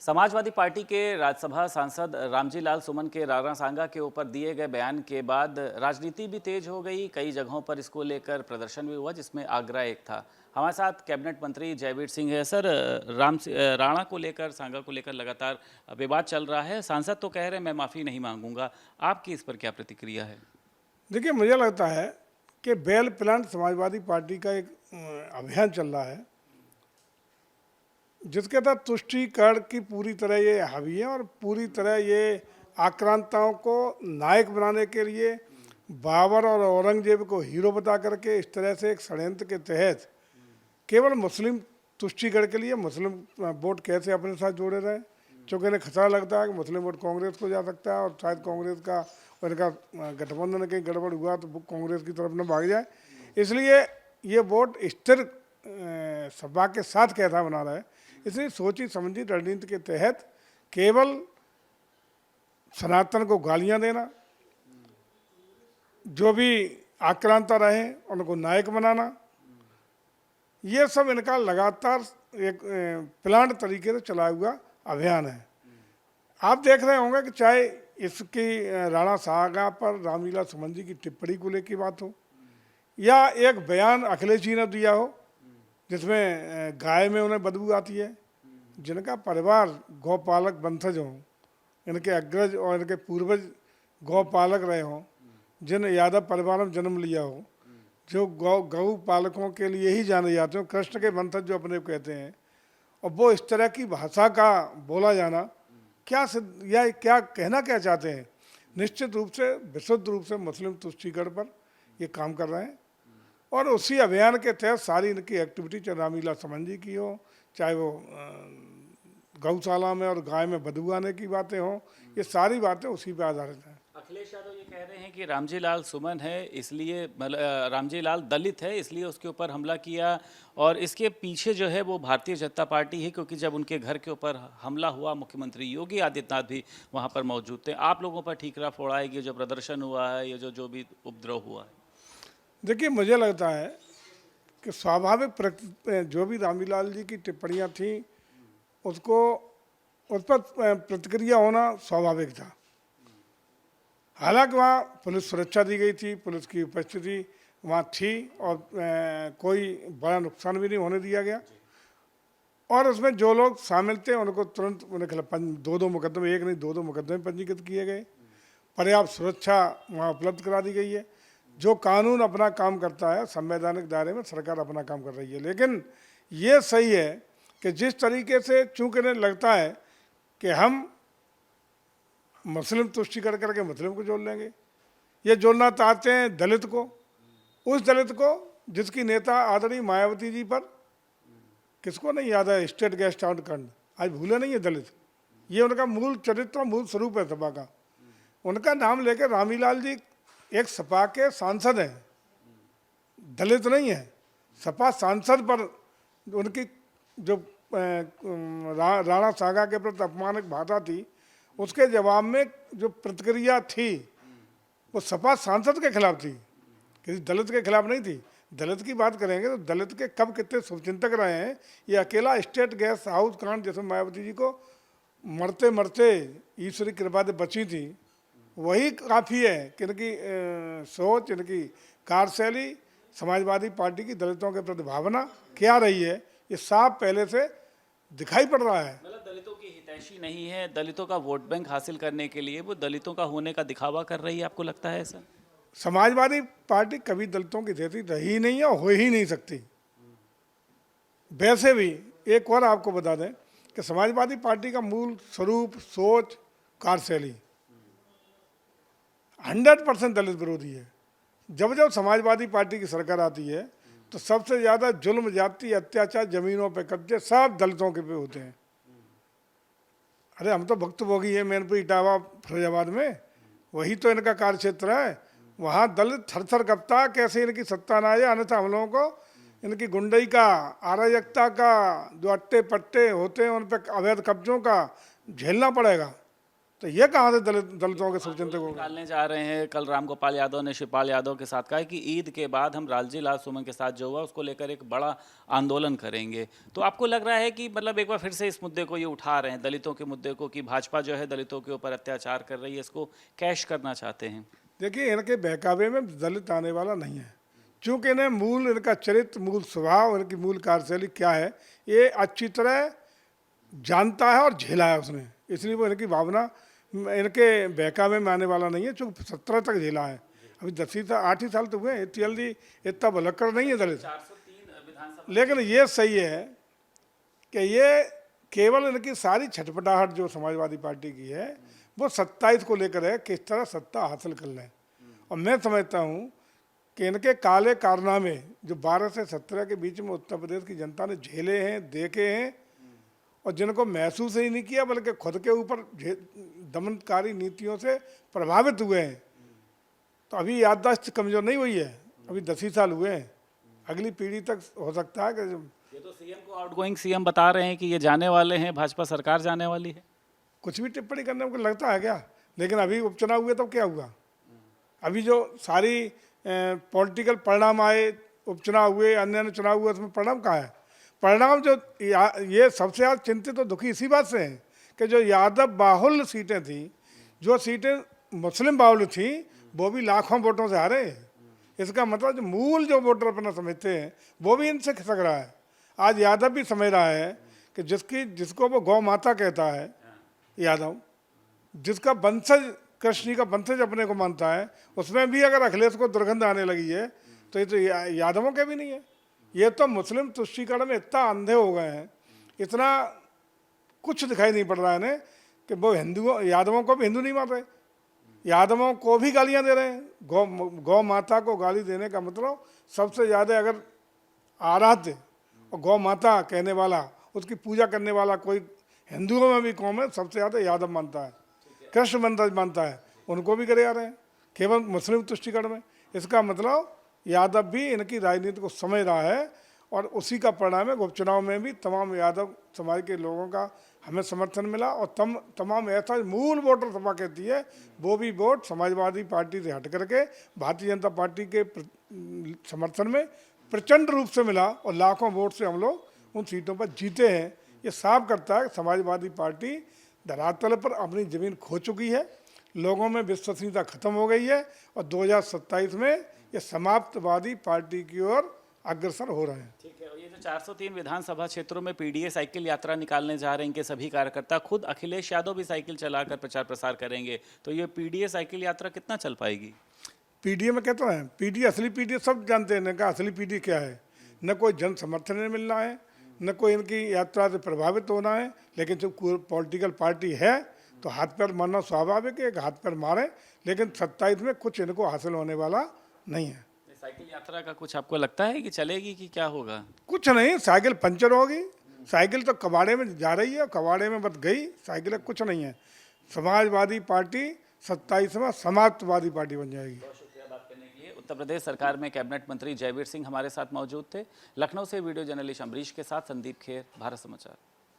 Samajwadi party के राज्यसभा सांसद रामजी लाल सुमन के राणा सांगा के ऊपर दिए गए बयान के बाद राजनीति भी तेज हो गई। कई जगहों पर इसको लेकर प्रदर्शन भी हुआ, जिसमें आगरा एक था। हमारे साथ कैबिनेट मंत्री जयवीर सिंह है। सर, राणा को लेकर, सांगा को लेकर लगातार विवाद चल रहा है। सांसद तो कह रहे हैं मैं माफ़ी नहीं मांगूंगा, आपकी इस पर क्या प्रतिक्रिया है? देखिए, मुझे लगता है कि बेल प्लांट समाजवादी पार्टी का एक अभियान चल रहा है जिसके तहत तुष्टीकरण की पूरी तरह ये हावी है और पूरी तरह ये आक्रांताओं को नायक बनाने के लिए बाबर और औरंगजेब को हीरो बता करके इस तरह से एक षड्यंत्र के तहत केवल मुस्लिम तुष्टीकरण के लिए मुस्लिम वोट कैसे अपने साथ जोड़े रहे, क्योंकि इन्हें खतरा लगता है कि मुस्लिम वोट कांग्रेस को जा सकता है और शायद कांग्रेस का और इनका गठबंधन कहीं गड़बड़ हुआ तो कांग्रेस की तरफ न भाग जाए। इसलिए ये वोट स्थिर सपा के साथ कैसा बना रहा है, इसलिए सोची समझी रणनीति के तहत केवल सनातन को गालियां देना, जो भी आक्रांता रहे उनको नायक बनाना, ये सब इनका लगातार एक प्लान तरीके से चला हुआ अभियान है। आप देख रहे होंगे कि चाहे इसकी राणा सांगा पर रामलीला सुमन जी की टिप्पणी को लेकर बात हो या एक बयान अखिलेश जी ने दिया हो जिसमें गाय में उन्हें बदबू आती है, जिनका परिवार गौपालक वंशज हों, इनके अग्रज और इनके पूर्वज गौपालक रहे हों, जिन यादव परिवारों में जन्म लिया हो, जो गौ पालकों के लिए ही जाने जाते हो, कृष्ण के वंशज जो अपने कहते हैं, और वो इस तरह की भाषा का बोला जाना या क्या कहना क्या चाहते हैं? निश्चित रूप से विशुद्ध रूप से मुस्लिम तुष्टीकरण पर ये काम कर रहे हैं और उसी अभियान के तहत सारी इनकी एक्टिविटी चाहे रामलीला सुमन जी की हो, चाहे वो गौशाला में और गाय में बदबू आने की बातें हों, ये सारी बातें उसी पर आधारित हैं। अखिलेश यादव ये कह रहे हैं कि रामजी लाल सुमन है इसलिए, रामजी लाल दलित है इसलिए उसके ऊपर हमला किया, और इसके पीछे जो है वो भारतीय जनता पार्टी है, क्योंकि जब उनके घर के ऊपर हमला हुआ मुख्यमंत्री योगी आदित्यनाथ भी वहाँ पर मौजूद थे। आप लोगों पर ठीकरा फोड़ा है कि जो प्रदर्शन हुआ है, ये जो भी उपद्रव हुआ है? देखिए, मुझे लगता है कि स्वाभाविक जो भी रामलीला जी की टिप्पणियाँ थीं उसको उस पर प्रतिक्रिया होना स्वाभाविक था। हालांकि वहाँ पुलिस सुरक्षा दी गई थी, पुलिस की उपस्थिति वहाँ थी और कोई बड़ा नुकसान भी नहीं होने दिया गया, और उसमें जो लोग शामिल थे उनको तुरंत उनके खिलाफ दो मुकदमे, एक नहीं दो मुकदमे पंजीकृत किए गए। पर्याप्त सुरक्षा वहाँ उपलब्ध करा दी गई है। जो कानून अपना काम करता है, संवैधानिक दायरे में सरकार अपना काम कर रही है, लेकिन ये सही है कि जिस तरीके से चूँकि इन्हें लगता है कि हम मुस्लिम तुष्टीकरण करके मुस्लिम को जोड़ लेंगे, ये जोड़ना चाहते हैं दलित को, उस दलित को जिसकी नेता आदरणीय मायावती जी पर किसको नहीं याद है स्टेट गेस्ट हाउस कांड, आज भूले नहीं है दलित, ये उनका मूल चरित्र मूल स्वरूप है सपा का। उनका नाम लेकर रामलीला जी एक सपा के सांसद हैं, दलित नहीं है। सपा सांसद पर उनकी जो राणा सांगा के प्रति अपमानक भाषा थी, उसके जवाब में जो प्रतिक्रिया थी वो सपा सांसद के खिलाफ थी, किसी दलित के खिलाफ नहीं थी। दलित की बात करेंगे तो दलित के कब कितने शुभचिंतक रहे हैं। ये अकेला स्टेट गेस्ट हाउस कांड जैसे मायावती जी को मरते मरते ईश्वरी कृपा से बची थी, वही काफ़ी है कि इनकी सोच, इनकी कार्यशैली, समाजवादी पार्टी की दलितों के प्रति भावना क्या रही है, ये साफ पहले से दिखाई पड़ रहा है। मतलब दलितों की हितैषी नहीं है, दलितों का वोट बैंक हासिल करने के लिए वो दलितों का होने का दिखावा कर रही है, आपको लगता है ऐसा? समाजवादी पार्टी कभी दलितों की हितैषी रही नहीं है और हो ही नहीं सकती। वैसे भी एक और आपको बता दें कि समाजवादी पार्टी का मूल स्वरूप, सोच, कार्यशैली 100% दलित विरोधी है। जब जब समाजवादी पार्टी की सरकार आती है तो सबसे ज़्यादा जुल्म, जाति, अत्याचार, जमीनों पे कब्जे सब दलितों के पे होते हैं। अरे हम तो भुक्तभोगी है, मैनपुर, इटावा, फैजाबाद में, वही तो इनका कार्य क्षेत्र है। वहाँ दलित थर थर कपता कैसे इनकी सत्ता ना आए, अन्यथा हम लोगों को इनकी गुंडई का, अराजकता का, जो अट्टे पट्टे होते हैं उन पर अवैध कब्जों का झेलना पड़ेगा। तो ये कहाँ से दलितों के शुभचिंतक हो गए? निकालने जा रहे हैं। कल रामगोपाल यादव ने शिवपाल यादव के साथ कहा है कि ईद के बाद हम लालजी लाल सुमन के साथ जो हुआ उसको लेकर एक बड़ा आंदोलन करेंगे। तो आपको लग रहा है कि मतलब एक बार फिर से इस मुद्दे को ये उठा रहे हैं, दलितों के मुद्दे को, कि भाजपा जो है दलितों के ऊपर अत्याचार कर रही है, इसको कैश करना चाहते हैं? देखिए, इनके बहकावे में दलित आने वाला नहीं है, क्योंकि इन्हें मूल इनका चरित्र, मूल स्वभाव, इनकी मूल कार्यशैली क्या है ये अच्छी तरह जानता है और झेला है उसने, इसलिए वो इनकी भावना इनके बहकावे में आने वाला नहीं है, चूँकि 17 तक झेला है। अभी 8 ही साल तो हुए, इतनी जल्दी इतना भलक्कड़ नहीं है दलित। 403 विधानसभा। लेकिन ये सही है कि ये केवल इनकी सारी छटपटाहट जो समाजवादी पार्टी की है वो 27 को लेकर है, किस तरह सत्ता हासिल कर लें। और मैं समझता हूँ कि इनके काले कारनामे जो 12 से 17 के बीच में उत्तर प्रदेश की जनता ने झेले हैं, देखे हैं, और जिनको महसूस ही नहीं किया बल्कि खुद के ऊपर दमनकारी नीतियों से प्रभावित हुए हैं, तो अभी याददाश्त कमज़ोर नहीं हुई है, अभी 10 ही साल हुए हैं। अगली पीढ़ी तक हो सकता है कि ये तो सीएम को आउटगोइंग सीएम बता रहे हैं कि ये जाने वाले हैं, भाजपा सरकार जाने वाली है। कुछ भी टिप्पणी करने को लगता है क्या? लेकिन अभी उपचुनाव हुए तब क्या हुआ? अभी जो सारी पॉलिटिकल परिणाम आए, उपचुनाव हुए, अन्य चुनाव हुए, उसमें परिणाम कहाँ है? परिणाम जो ये सबसे ज़्यादा चिंतित तो दुखी इसी बात से हैं कि जो यादव बाहुल्य सीटें थी, जो सीटें मुस्लिम बाहुल्य थी, वो भी लाखों वोटों से हारे। इसका मतलब जो मूल जो वोटर अपना समझते हैं वो भी इनसे खिसक रहा है। आज यादव भी समझ रहा है कि जिसको वो गौ माता कहता है यादव, जिसका वंशज कृष्ण का वंशज अपने को मानता है, उसमें भी अगर अखिलेश को दुर्गंध आने लगी है तो ये तो यादवों के भी नहीं है। ये तो मुस्लिम तुष्टीकरण में इतना अंधे हो गए हैं, इतना कुछ दिखाई नहीं पड़ रहा है इन्हें कि वो यादवों को भी हिंदू नहीं मान रहे, यादवों को भी गालियां दे रहे हैं। गौ माता को गाली देने का मतलब सबसे ज़्यादा अगर आराध्य और गौ माता कहने वाला, उसकी पूजा करने वाला कोई हिंदुओं में भी कौम है, सबसे ज़्यादा यादव मानता है, कृष्ण मानता है, उनको भी करे आ रहे हैं केवल मुस्लिम तुष्टीकरण में। इसका मतलब यादव भी इनकी राजनीति को समझ रहा है और उसी का परिणाम है। उपचुनाव में भी तमाम यादव समाज के लोगों का हमें समर्थन मिला और तमाम ऐसा मूल वोटर सभा कहती है वो भी वोट समाजवादी पार्टी से हट करके भारतीय जनता पार्टी के समर्थन में प्रचंड रूप से मिला और लाखों वोट से हम लोग उन सीटों पर जीते हैं। ये साफ करता है कि समाजवादी पार्टी धरातल पर अपनी ज़मीन खो चुकी है, लोगों में विश्वसनीयता खत्म हो गई है और 2027 में ये समाप्तवादी पार्टी की ओर अग्रसर हो रहे हैं। ठीक है। और ये जो 403 विधानसभा क्षेत्रों में पीडीए साइकिल यात्रा निकालने जा रहे हैं इनके सभी कार्यकर्ता, खुद अखिलेश यादव भी साइकिल चलाकर प्रचार प्रसार करेंगे, तो ये पीडीए साइकिल यात्रा कितना चल पाएगी? पीडीए में कहता है, पीडीए असली पीडीए सब जानते हैं, इनका असली पीडीए क्या है। न कोई जन समर्थन नहीं मिलना है, न कोई इनकी यात्रा से प्रभावित होना है, लेकिन जब पॉलिटिकल पार्टी है तो हाथ पैर मारना स्वाभाविक है, हाथ पैर मारे, लेकिन 27 में कुछ इनको हासिल होने वाला नहीं है। साइकिल यात्रा का कुछ आपको लगता है कि चलेगी कि क्या होगा? कुछ नहीं, साइकिल पंचर होगी, साइकिल तो कबाड़े में जा रही है, कबाड़े में बस गई साइकिल, कुछ नहीं है। समाजवादी पार्टी 27 में समाप्तवादी पार्टी बन जाएगी। बहुत शुक्रिया बात करने के लिए। उत्तर प्रदेश सरकार में कैबिनेट मंत्री जयवीर सिंह हमारे साथ मौजूद थे। लखनऊ से वीडियो जर्नलिस्ट अमरीश के साथ संदीप खेर, भारत समाचार।